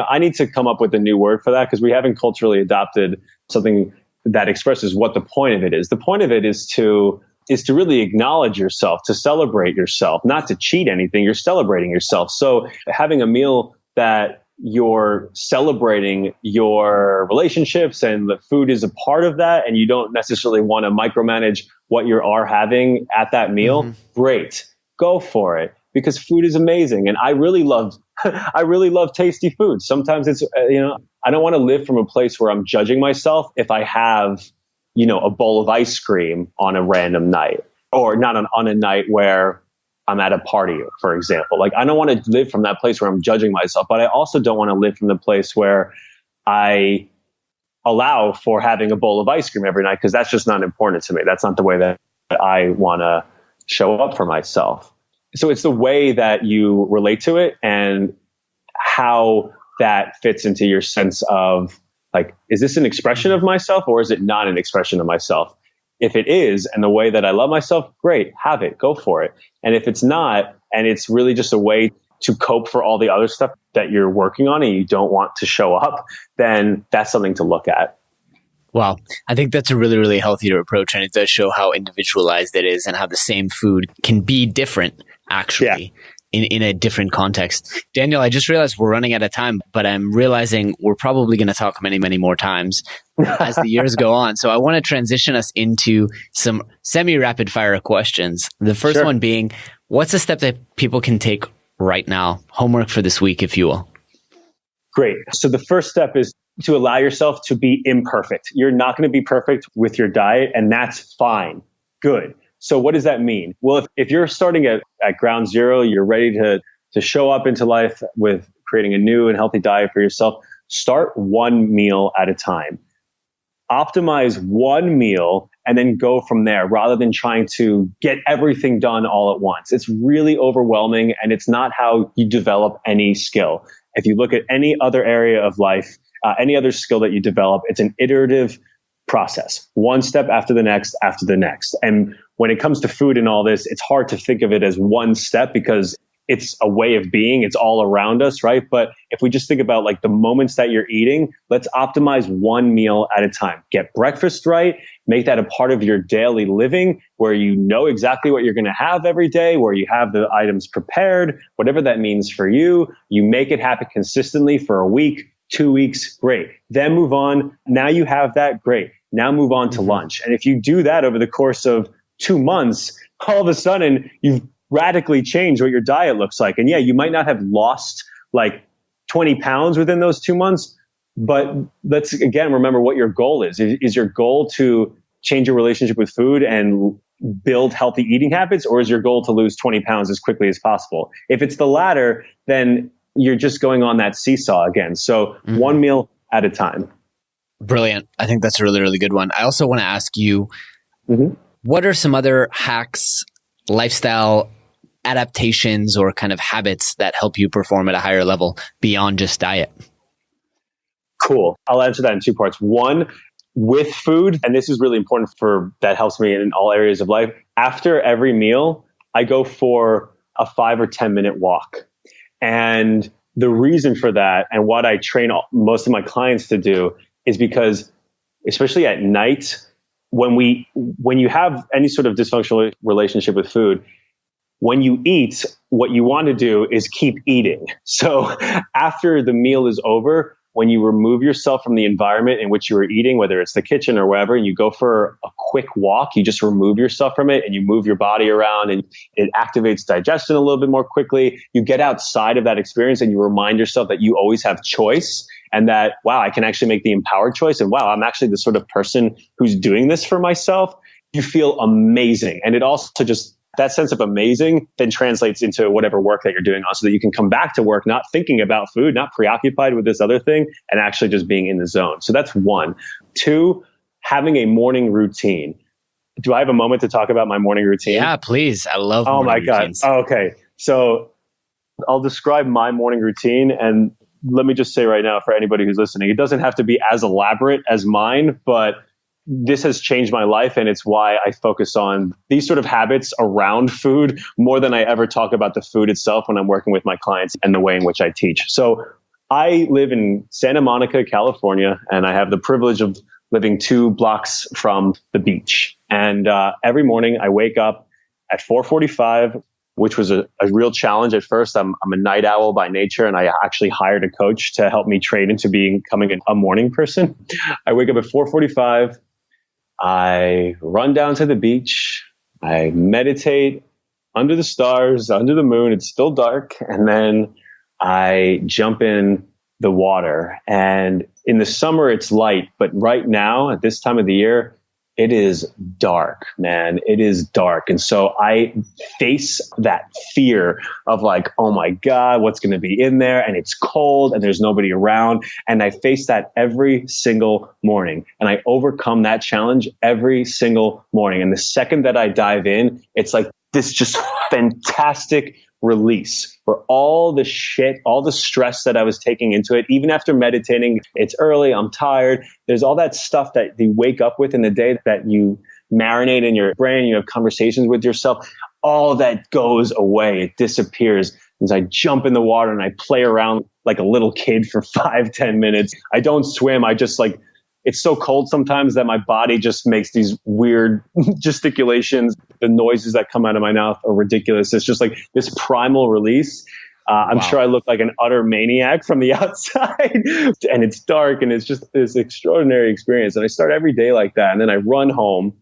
I need to come up with a new word for that because we haven't culturally adopted something that expresses what the point of it is. The point of it is to really acknowledge yourself, to celebrate yourself, not to cheat anything. You're celebrating yourself. So having a meal that you're celebrating your relationships and the food is a part of that, and you don't necessarily want to micromanage what you are having at that meal, great. Go for it, because food is amazing. And I really love tasty food. Sometimes it's, I don't want to live from a place where I'm judging myself if I have, a bowl of ice cream on a random night, or not on a night where I'm at a party, for example. Like, I don't want to live from that place where I'm judging myself, but I also don't want to live from the place where I allow for having a bowl of ice cream every night, because that's just not important to me. That's not the way that I want to show up for myself. So it's the way that you relate to it and how that fits into your sense of, like, is this an expression of myself or is it not an expression of myself? If it is, and the way that I love myself, great, have it, go for it. And if it's not, and it's really just a way to cope for all the other stuff that you're working on and you don't want to show up, then that's something to look at. Wow. I think that's a really, really healthy approach. And it does show how individualized it is and how the same food can be different, actually. Yeah. In a different context. Daniel, I just realized we're running out of time, but I'm realizing we're probably going to talk many, many more times as the years go on. So I want to transition us into some semi-rapid fire questions. The first one being, what's a step that people can take right now? Homework for this week, if you will. Great. So the first step is to allow yourself to be imperfect. You're not going to be perfect with your diet, and that's fine. Good. So what does that mean? Well, if you're starting at ground zero, you're ready to show up into life with creating a new and healthy diet for yourself, start one meal at a time. Optimize one meal and then go from there, rather than trying to get everything done all at once. It's really overwhelming, and it's not how you develop any skill. If you look at any other area of life, any other skill that you develop, it's an iterative process, one step after the next, after the next. And when it comes to food and all this, it's hard to think of it as one step because it's a way of being. It's all around us, right? But if we just think about like the moments that you're eating, let's optimize one meal at a time. Get breakfast right. Make that a part of your daily living where you know exactly what you're going to have every day, where you have the items prepared, whatever that means for you. You make it happen consistently for a week, 2 weeks, great. Then move on. Now you have that, great. Now move on to lunch. And if you do that over the course of 2 months, all of a sudden you've radically changed what your diet looks like. And yeah, you might not have lost like 20 pounds within those 2 months, but let's again remember what your goal is. Is your goal to change your relationship with food and build healthy eating habits, or is your goal to lose 20 pounds as quickly as possible? If it's the latter, then you're just going on that seesaw again. So one meal at a time. Brilliant. I think that's a really, really good one. I also want to ask you, what are some other hacks, lifestyle adaptations, or kind of habits that help you perform at a higher level beyond just diet? Cool. I'll answer that in two parts. One, with food, and this is really important that helps me in all areas of life. After every meal, I go for a 5 or 10 minute walk. And the reason for that, and what I train most of my clients to do, is because, especially at night, when you have any sort of dysfunctional relationship with food, when you eat, what you want to do is keep eating. So after the meal is over, when you remove yourself from the environment in which you were eating, whether it's the kitchen or wherever, and you go for a quick walk, you just remove yourself from it and you move your body around, and it activates digestion a little bit more quickly. You get outside of that experience and you remind yourself that you always have choice, and that, wow, I can actually make the empowered choice. And wow, I'm actually the sort of person who's doing this for myself. You feel amazing. And it also just, that sense of amazing then translates into whatever work that you're doing on, so that you can come back to work not thinking about food, not preoccupied with this other thing, and actually just being in the zone. So that's one. Two, having a morning routine. Do I have a moment to talk about my morning routine? Yeah, please. I love morning routines. Oh, okay. So I'll describe my morning routine, and let me just say right now, for anybody who's listening, it doesn't have to be as elaborate as mine, but this has changed my life, and it's why I focus on these sort of habits around food more than I ever talk about the food itself when I'm working with my clients and the way in which I teach. So I live in Santa Monica, California, and I have the privilege of living 2 blocks from the beach. And every morning I wake up at 4:45, which was a real challenge at first. I'm a night owl by nature, and I actually hired a coach to help me train into becoming a morning person. I wake up at 4:45. I run down to the beach. I meditate under the stars, under the moon. It's still dark. And then I jump in the water. And in the summer, it's light. But right now, at this time of the year, it is dark, man. It is dark. And so I face that fear of like, oh my God, what's going to be in there? And it's cold and there's nobody around. And I face that every single morning. And I overcome that challenge every single morning. And the second that I dive in, it's like this just fantastic release for all the shit, all the stress that I was taking into it. Even after meditating, it's early, I'm tired. There's all that stuff that you wake up with in the day that you marinate in your brain, you have conversations with yourself. All that goes away. It disappears as I jump in the water and I play around like a little kid for 5-10 minutes. I don't swim. I just like, it's so cold sometimes that my body just makes these weird gesticulations. The noises that come out of my mouth are ridiculous. It's just like this primal release. I'm sure I look like an utter maniac from the outside, and it's dark, and it's just this extraordinary experience. And I start every day like that. And then I run home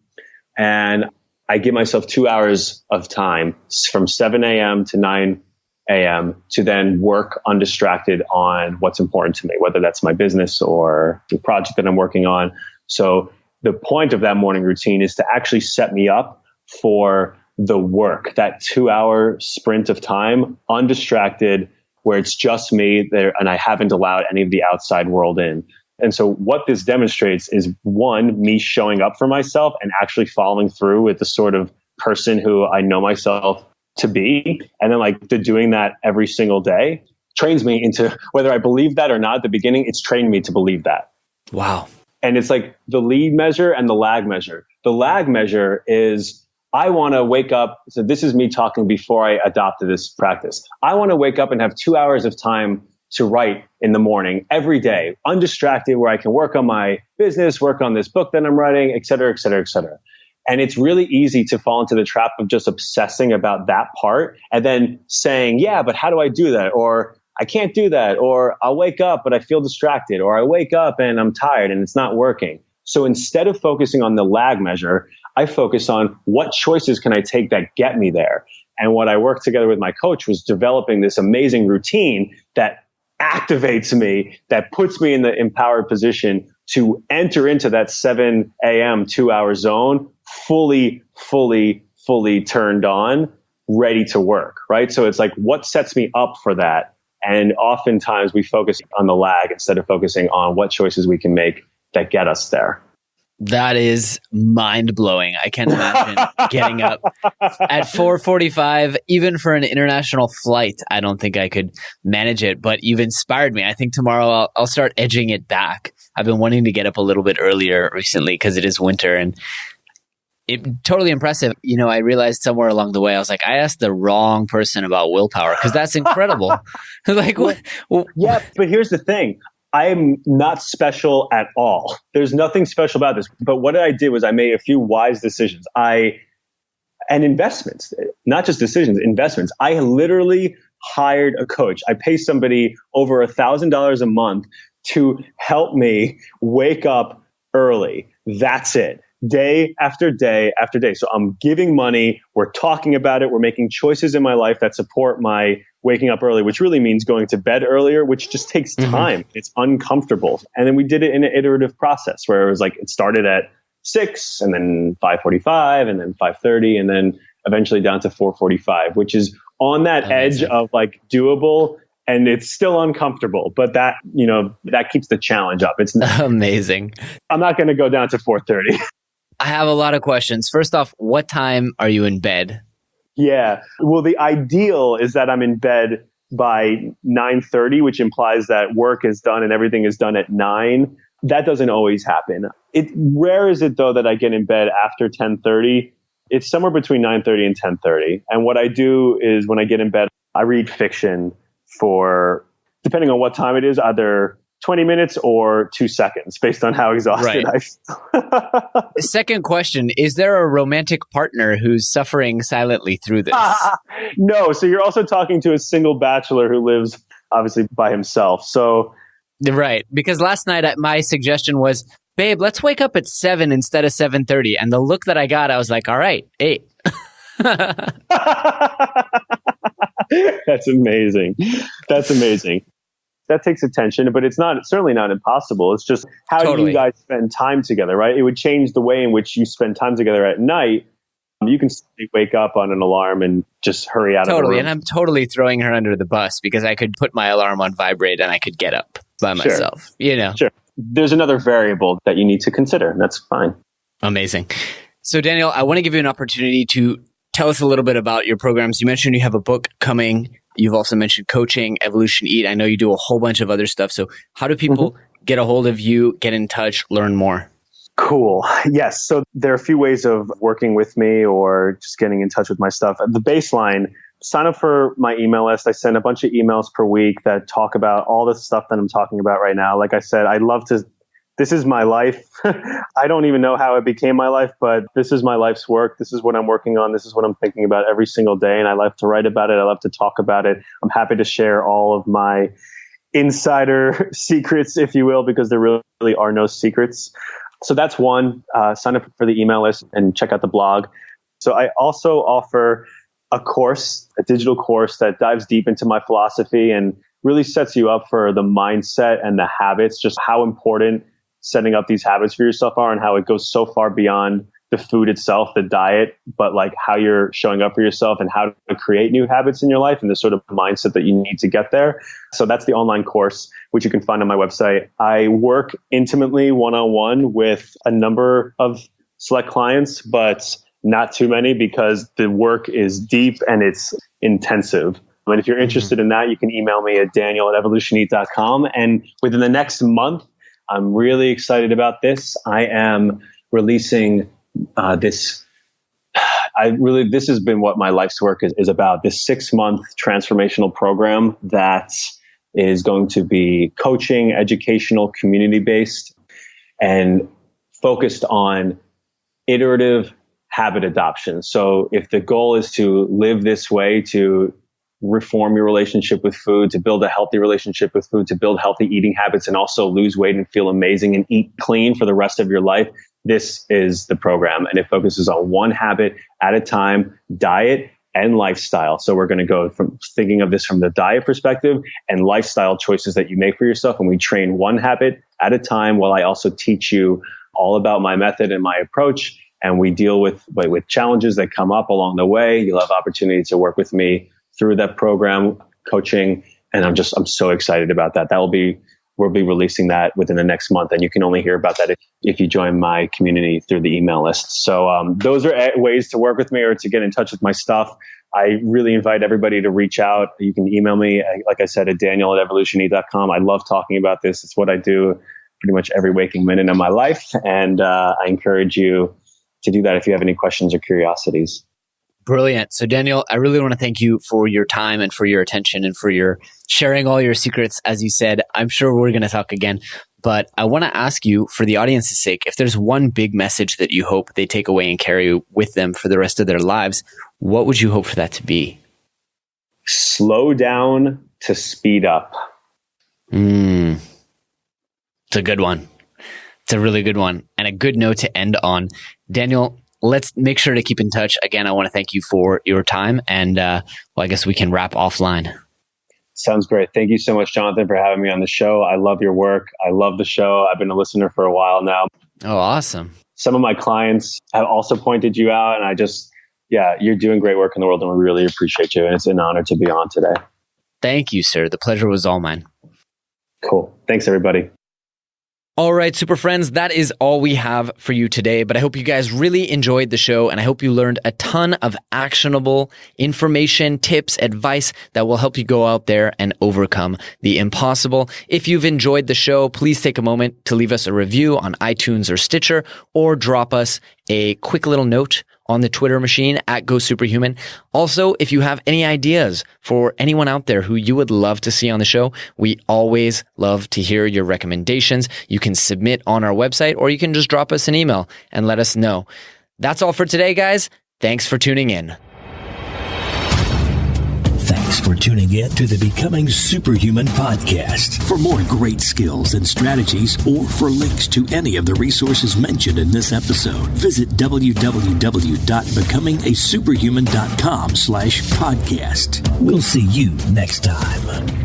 and I give myself 2 hours of time from 7 a.m. to 9 a.m. to then work undistracted on what's important to me, whether that's my business or the project that I'm working on. So the point of that morning routine is to actually set me up for the work, that 2-hour sprint of time, undistracted, where it's just me there and I haven't allowed any of the outside world in. And so what this demonstrates is, one, me showing up for myself and actually following through with the sort of person who I know myself to be. And then like the doing that every single day trains me into, whether I believe that or not at the beginning, it's trained me to believe that. Wow. And it's like the lead measure and the lag measure. The lag measure is, I want to wake up. So this is me talking before I adopted this practice. I want to wake up and have 2 hours of time to write in the morning every day, undistracted, where I can work on my business, work on this book that I'm writing, et cetera, et cetera, et cetera. And it's really easy to fall into the trap of just obsessing about that part and then saying, yeah, but how do I do that? Or I can't do that. Or I'll wake up, but I feel distracted. Or I wake up and I'm tired and it's not working. So instead of focusing on the lag measure, I focus on what choices can I take that get me there. And what I worked together with my coach was developing this amazing routine that activates me, that puts me in the empowered position to enter into that 7 a.m. 2-hour zone, fully turned on, ready to work, right? So it's like, what sets me up for that? And oftentimes we focus on the lag instead of focusing on what choices we can make that get us there. That is mind blowing. I can't imagine getting up at 4:45, even for an international flight. I don't think I could manage it, but you've inspired me. I think tomorrow I'll start edging it back. I've been wanting to get up a little bit earlier recently because it is winter, and totally impressive. You know, I realized somewhere along the way, I was like, I asked the wrong person about willpower because that's incredible. Like, what? Yeah, but here's the thing. I'm not special at all. There's nothing special about this. But what I did was I made a few wise decisions. And investments, not just decisions, investments. I literally hired a coach. I pay somebody over $1,000 a month to help me wake up early. That's it. Day after day after day. So I'm giving money. We're talking about it. We're making choices in my life that support my waking up early, which really means going to bed earlier, which just takes time. It's uncomfortable. And then we did it in an iterative process where it was like, it started at 6 and then 5:45 and then 5:30 and then eventually down to 4:45, which is on that edge of like doable. And it's still uncomfortable, but that, you know, that keeps the challenge up. It's amazing. I'm not going to go down to 4:30. I have a lot of questions. First off, what time are you in bed? Yeah. Well, the ideal is that I'm in bed by 9:30, which implies that work is done and everything is done at 9. that doesn't always happen. Rare is it though that I get in bed after 10:30. It's somewhere between 9:30 and 10:30. And what I do is when I get in bed, I read fiction for, depending on what time it is, either 20 minutes or 2 seconds based on how exhausted I feel. Second question, is there a romantic partner who's suffering silently through this? No. So you're also talking to a single bachelor who lives obviously by himself. So right. Because last night my suggestion was, babe, let's wake up at 7 instead of 7:30. And the look that I got, I was like, all right, 8. That's amazing. That's amazing. That takes attention, but it's certainly not impossible. It's just how do you guys spend time together, right? It would change the way in which you spend time together at night. You can wake up on an alarm and just hurry out of the room. And I'm totally throwing her under the bus because I could put my alarm on vibrate and I could get up by myself, Sure. There's another variable that you need to consider. And that's fine. Amazing. So Daniel, I want to give you an opportunity to tell us a little bit about your programs. You mentioned you have a book coming. You've also mentioned coaching, Evolution Eat. I know you do a whole bunch of other stuff. So how do people get a hold of you, get in touch, learn more? Cool. Yes. So there are a few ways of working with me or just getting in touch with my stuff. The baseline, sign up for my email list. I send a bunch of emails per week that talk about all the stuff that I'm talking about right now. Like I said, this is my life. I don't even know how it became my life, but this is my life's work. This is what I'm working on. This is what I'm thinking about every single day. And I love to write about it. I love to talk about it. I'm happy to share all of my insider secrets, if you will, because there really are no secrets. So that's one. Sign up for the email list and check out the blog. So I also offer a digital course that dives deep into my philosophy and really sets you up for the mindset and the habits, just how important setting up these habits for yourself are and how it goes so far beyond the food itself, the diet, but like how you're showing up for yourself and how to create new habits in your life and the sort of mindset that you need to get there. So that's the online course, which you can find on my website. I work intimately one-on-one with a number of select clients, but not too many because the work is deep and it's intensive. And if you're interested in that, you can email me at daniel@evolutioneat.com. And within the next month, I'm really excited about this. I am releasing this has been what my life's work is about, this 6-month transformational program that is going to be coaching, educational, community-based, and focused on iterative habit adoption. So if the goal is to live this way, to reform your relationship with food, to build a healthy relationship with food, to build healthy eating habits, and also lose weight and feel amazing and eat clean for the rest of your life, this is the program. And it focuses on one habit at a time, diet and lifestyle. So we're going to go from thinking of this from the diet perspective and lifestyle choices that you make for yourself. And we train one habit at a time while I also teach you all about my method and my approach. And we deal with challenges that come up along the way. You'll have opportunity to work with me through that program, coaching. And I'm so excited about that. We'll be releasing that within the next month. And you can only hear about that if you join my community through the email list. So those are ways to work with me or to get in touch with my stuff. I really invite everybody to reach out. You can email me, like I said, at daniel@evolutioneat.com. I love talking about this. It's what I do pretty much every waking minute of my life. And I encourage you to do that if you have any questions or curiosities. Brilliant. So Daniel, I really want to thank you for your time and for your attention and for your sharing all your secrets. As you said, I'm sure we're going to talk again, but I want to ask you, for the audience's sake, if there's one big message that you hope they take away and carry with them for the rest of their lives, what would you hope for that to be? Slow down to speed up. It's a good one. It's a really good one and a good note to end on. Daniel, let's make sure to keep in touch. Again, I want to thank you for your time. And I guess we can wrap offline. Sounds great. Thank you so much, Jonathan, for having me on the show. I love your work. I love the show. I've been a listener for a while now. Oh, awesome. Some of my clients have also pointed you out. And you're doing great work in the world. And we really appreciate you. And it's an honor to be on today. Thank you, sir. The pleasure was all mine. Cool. Thanks, everybody. All right, super friends, that is all we have for you today, but I hope you guys really enjoyed the show, and I hope you learned a ton of actionable information, tips, advice that will help you go out there and overcome the impossible. If you've enjoyed the show, please take a moment to leave us a review on iTunes or Stitcher, or drop us a quick little note on the Twitter machine at GoSuperhuman. Also, if you have any ideas for anyone out there who you would love to see on the show, we always love to hear your recommendations. You can submit on our website, or you can just drop us an email and let us know. That's all for today, guys. Thanks for tuning in. Thanks for tuning in to the Becoming Superhuman podcast. For more great skills and strategies, or for links to any of the resources mentioned in this episode, visit www.becomingasuperhuman.com/podcast. We'll see you next time.